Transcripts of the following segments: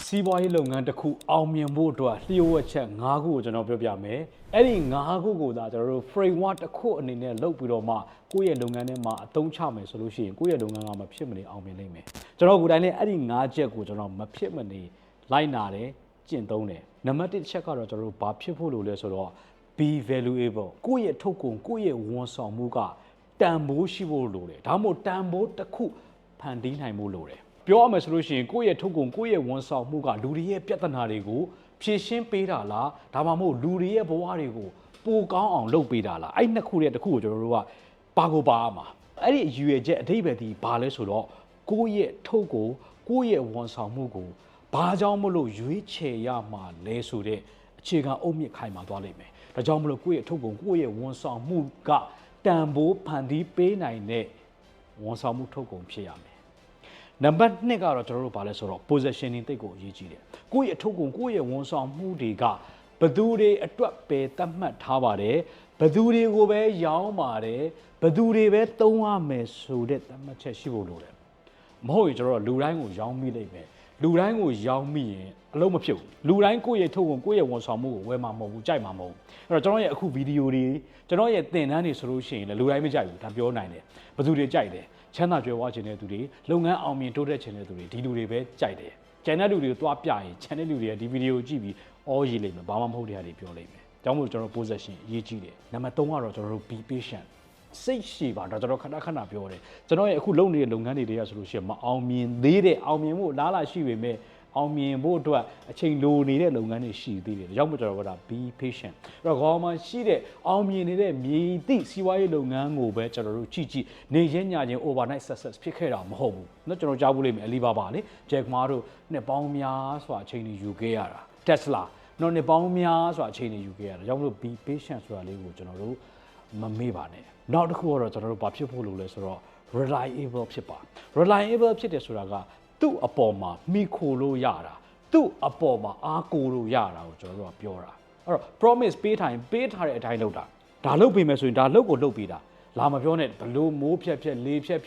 စီးပွားရေးလုပ်ငန်းတစ်ခုအောင်မြင်ဖို့အတွက်လျှို့ဝှက်ချက်၅ခုကိုကျွန်တော်ပြောပြမယ်။အဲ့ဒီ၅ခုကိုဒါကျွန်တော်တို့ framework တစ်ခုအနေနဲ့လုပ်ပြီးတော့မှကိုယ့်ရဲ့လုပ်ငန်းထဲမှာအသုံးချမယ်ဆိုလို့ရှိရင်ကိုယ့်ရဲ့လုပ်ငန်းကမဖြစ်မနေအောင်မြင်နိုင်မယ်။ကျွန်တော်ကိုယ်တိုင်လည်းအဲ့ဒီ၅ချက်ကိုကျွန်တော်မဖြစ်မနေလိုက်နာတယ်ကျင့်သုံးတယ်။နံပါတ်1ချက်ကတော့ကျွန်တော်တို့ဘာဖြစ်ဖို့လို့လဲဆိုတော့ be valuable ကိုယ့်ရဲ့ထုတ်ကုန်ကိုယ့်ရဲ့ဝန်ဆောင်မှုကတန်ဖိုးရှိဖို့လိုတယ်။ဒါမှမဟုတ်တန်ဖိုးတစ်ခုဖန်တီးနိုင်ဖို့လိုတယ်။ပြောရမယ်ဆိုလို့ရှိရင်ကိုယ့်ရဲ့ထုတ်ကုန်ကိုယ့်ရဲ့ဝန်ဆောင်မှုကလူတွေရဲ့ပြဿနာတွေကိုဖြေရှင်းပေးတာလားဒါမှမဟုတ်လူတွေရဲ့ဘဝတွေကိုပိုကောင်းအောင်လုပ်ပေးတာလားအဲ့နှစ်ခုရဲ့တစ်ခုကိုကျွန်တော်တို့ကပါကိုပါမှာအဲ့ဒီအယူရချက်အတိတ်ပဲဒီဘာလဲဆိုတော့ကိုယ့်ရဲ့ထုတ်ကုန်ကိုယ့်ရဲ့ဝန်ဆောင်မှုကိုဘာကြောင့်မလို့ရွေးချယ်ရမှာလဲဆိုတဲ့အခြေခံအုတ်မြစ်ခိုင်မှာသွားလိမ့်မယ်ဒါကြောင့်မလို့ကိုယ့်ရဲ့ထုတ်ကုန်ကိုယ့်ရဲ့ဝန်ဆောင်မှုကတန်ဖိုးဖန်တီးပေးနိုင်တဲ့ဝန်ဆောင်မှုထုတ်ကုန်ဖြစ်ရမယ်နံပါတ်2ကတော့ကျွန်တော်တို့ဗာလဲဆိုတော့ positioning တိတ်ကိုအရေးကြီးတယ်ကိုယ့်ရဲ့အထုပ်ကုန်ကိုယ့်ရဲ့ဝန်ဆောင်မှုတွေကဘယ်သူတွေအတွက်ပဲသတ်မှတ်ထားပါတယ်ဘယ်သူတွေကိုပဲရောင်းပါတယ်ဘယ်သူတွေပဲသုံးရမယ်ဆိုတဲ့သတ်မှတ်ချက်ရှိဖို့လိုတယ်မဟုတ်ရင်ကျွန်တော်တို့လူတိုင်းကိုရောင်းမိလိမ့်မယ်လူတိုင်းကိုရောင်းမိရင်အလုံးမဖြစ်ဘူးလူတိုင်းကိုယ့်ရဲ့ထုတ်ကုန်ကိုယ့်ရဲ့ဝန်ဆောင်မှုကိုဝယ်မှာမဟုတ်ဘူးကြိုက်မှာမဟုတ်ဘူးအဲ့တော့ကျွန်တော်ရဲ့အခုဗီဒီယိုတွေကျွန်တော်ရဲ့သင်တန်းတွေဆိုလို့ရှိရင်လည်းလူတိုင်းမကြိုက်ဘူးဒါပြောနိုင်တယ်ဘယ်သူတွေကြိုက်တယ်ချမ်းသာကြွယ်ဝခြင်းတဲ့သူတွေလုပ်ငန်းအောင်မြင်တိုးတက်ခြင်းတဲ့သူတွေဒီလူတွေပဲကြိုက်တယ်ကျန်တဲ့လူတွေကိုသွားပြရင်ချန်တဲ့လူတွေကဒီဗီဒီယိုကြည့်ပြီးအော်ရေးလိမ့်မယ်ဘာမှမဟုတ်တဲ့ဟာတွေပြောလိမ့်မယ်ဒါကြောင့်မို့ကျွန်တော် possession အရေးကြီးတယ်နံပါတ်3ကတော့ကျွန်တော်တို့ be patient စိတ်ရှည်ပါဒါကျွန်တော်ခဏပြောတယ်ကျွန်တော်ရဲ့အခုလုပ်နေတဲ့လုပ်ငန်းတွေဆိုလို့ရှိရင်မအောင်မြင်သေးတဲ့အောင်မြင်ဖို့လားလာရှိပေမဲ့အောင်မြင်ဖို့အတွက်အချိန်လိုနေတဲ့လုပ်ငန်းတွေရှိသေးတယ်။ဒါကြောင့်မို့ကျွန်တော်က be patient အဲ့တော့ခေါင်းမှာရှိတဲ့အောင်မြင်နေတဲ့မြေတိစီးပွားရေးလုပ်ငန်းကိုပဲကျွန်တော်တို့ကြည့်နေချင်းညချင်း overnight success ဖြစ်ခဲ့တာမဟုတ်ဘူး။နော်ကျွန်တော်ကြားဖို့လိမ့်မယ် Alibaba လေ Jack Ma တို့နှစ်ပေါင်းများစွာအချိန်တွေယူခဲ့ရတာ Tesla နော်နှစ်ပေါင်းများစွာအချိန်တွေယူခဲ့ရတာ။ဒါကြောင့်မို့ be patient ဆိုတာလေးကိုကျွန်တော်တို့မမေ့ပါနဲ့။နောက်တစ်ခုကတော့ကျွန်တော်တို့ဘာဖြစ်ဖို့လို့လဲဆိုတော့ reliable ဖြစ်ပါ reliable ဖြစ်တယ်ဆိုတာကသူ့အပေါ်မှာမိခိုလို့ရတာသူ့အပေါ်မှာအားကိုလို့ရတာကိုကျွန်တော်တို့ကပြောတာအဲ့တော့ promise ပေးထားတဲ့အတိုင်းလုပ်တာဒါလုပ်ပေးမယ်ဆိုရင်ဒါလုပ်ကိုလုပ်ပေးတာလာမပြောနဲ့ဘလို့မိုးဖြက်လေဖြက်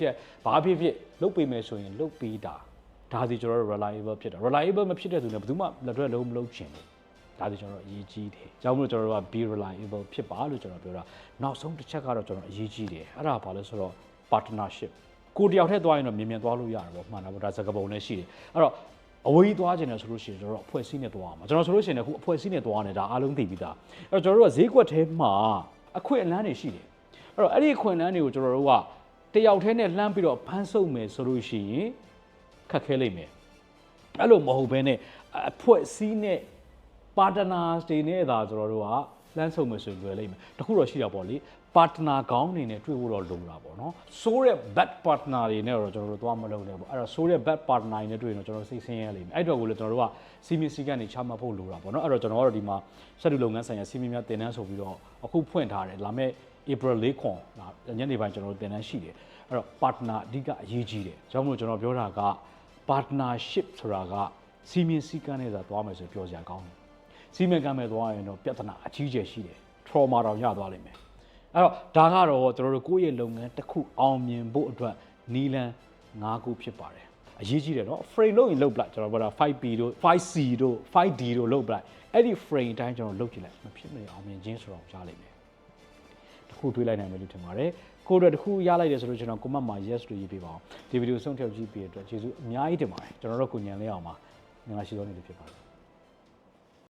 ဘာဖြစ်လုပ်ပေးမယ်ဆိုရင်လုပ်ပေးတာဒါစီကျွန်တော်တို့ reliable ဖြစ်တာ reliable မဖြစ်တဲ့သူနဲ့ဘယ်သူမှလက်တွဲလုံးမလုပ်ချင်ဘူးဒါစီကျွန်တော်အရေးကြီးတယ်ကြောင့်မို့ကျွန်တော်တို့က be reliable ဖြစ်ပါလို့ကျွန်တော်ပြောတာနောက်ဆုံးတစ်ချက်ကတော့ကျွန်တော်အရေးကြီးတယ်အဲ့ဒါဘာလဲဆိုတော့ partnershipကိုတယောက်ထက်သွားရင်တော့မြင်သွားလို့ရတယ်ပေါ့မှန်တာပေါ့ဒါစကားပုံနဲ့ရှိတယ်အဲ့တော့အဝေးသွားခြင်းနဲ့ဆိုလို့ရှိရင်ကျွန်တော်အဖွဲ့အစည်းနဲ့သွားအောင်ကျွန်တော်ဆိုလို့ရှိရင်အခုအဖွဲ့အစည်းနဲ့သွားနေတာအားလုံးသိပြီးသားအဲ့တော့ကျွန်တော်တို့ကဈေးကွက်ထဲမှာအခွင့်အလမ်းတွေရှိတယ်အဲ့တော့အဲ့ဒီအခွင့်အလမ်းတွေကိုကျွန်တော်တို့ကတယောက်တည်းနဲ့လှမ်းပြီးတော့ဖမ်းဆုပ်မယ်ဆိုလို့ရှိရင်ခက်ခဲလိမ့်မယ်အဲ့လိုမဟုတ်ဘဲနဲ့အဖွဲ့အစည်းနဲ့ partners တွေနဲ့သာကျွန်တော်တို့ကလှမ်းဆုပ်မယ်ဆိုရင်လွယ်လိမ့်မယ်တခုတော့ရှိတာပေါ့လေpartner ကောင်းနေနဲ့တွေ့ဖို့တော့လိုတာပေါ့နော်ဆိုးတဲ့ bad partner တွေနဲ့တော့ကျွန်တော်တို့သွားမလုပ်နဲ့ပေါ့အဲ့တော့ဆိုးတဲ့ bad partner တွေနဲ့တွေ့ရင်တော့ကျွန်တော်စိတ်ဆင်းရဲလိမ့်မယ်အဲ့တော့ကိုလည်းကျွန်တော်တို့ကစီမင်းစည်းကမ်းတွေချမှတ်ဖို့လိုတာပေါ့နော်အဲ့တော့ကျွန်တော်ကတော့ဒီမှာစက်တူလုပ်ငန်းဆိုင်ရာစီမင်းများတင်တန်းဆိုပြီးတော့အခုဖွင့်ထားတယ်လာမဲ့ April 4ခွန်ညနေပိုင်းကျွန်တော်တို့တင်တန်းရှိတယ်အဲ့တော့ partner အဓိကအရေးကြီးတယ်ကြောင့်မို့ကျွန်တော်ပြောတာက partnership ဆိုတာကစီမင်းစည်းကမ်းနဲ့သာသွားမယ်ဆိုပြောစရာကောင်းတယ်စီမင်းကမ်းမဲ့သွားရင်တော့ပြဿနာအကြီးကျယ်ရှိတယ် trauma တောင်ရသွားလိမ့်မယ်အဲ့တော့ဒါကတော့ကျွန်တော်တို့ကိုယ့်ရဲ့လုပ်ငန်းတစ်ခုအောင်မြင်ဖို့အတွက်နီလန်၅ခုဖြစ်ပါတယ်အရေးကြီးတယ်နော် frame လုပ်ရင်လုပ်ပလိုက်ကျွန်တော်ပြောတာ 5P တို့ 5C တို့ 5D တို့လုပ်ပလိုက်အဲ့ဒီ frame တိုင်းကျွန်တော်လုပ်ကြည့်လိုက်မဖြစ်မနေအောင်မြင်ခြင်းဆိုတော့ကြားလိုက်မယ်တစ်ခုတွေးလိုက်နိုင်မယ်လို့ထင်ပါတယ်ကိုယ့်အတွက်တစ်ခုရလိုက်တယ်ဆိုလို့ကျွန်တော် comment မှာ yes လို့ရေးပေးပါအောင်ဒီဗီဒီယိုဆုံးဖြတ်ကြည့်ပြီးတဲ့အတွက်ကျေးဇူးအများကြီးတင်ပါတယ်ကျွန်တော်တို့ကိုညံလေးအောင်ပါငါရှိတော်နေလို့ဖြစ်ပါတယ်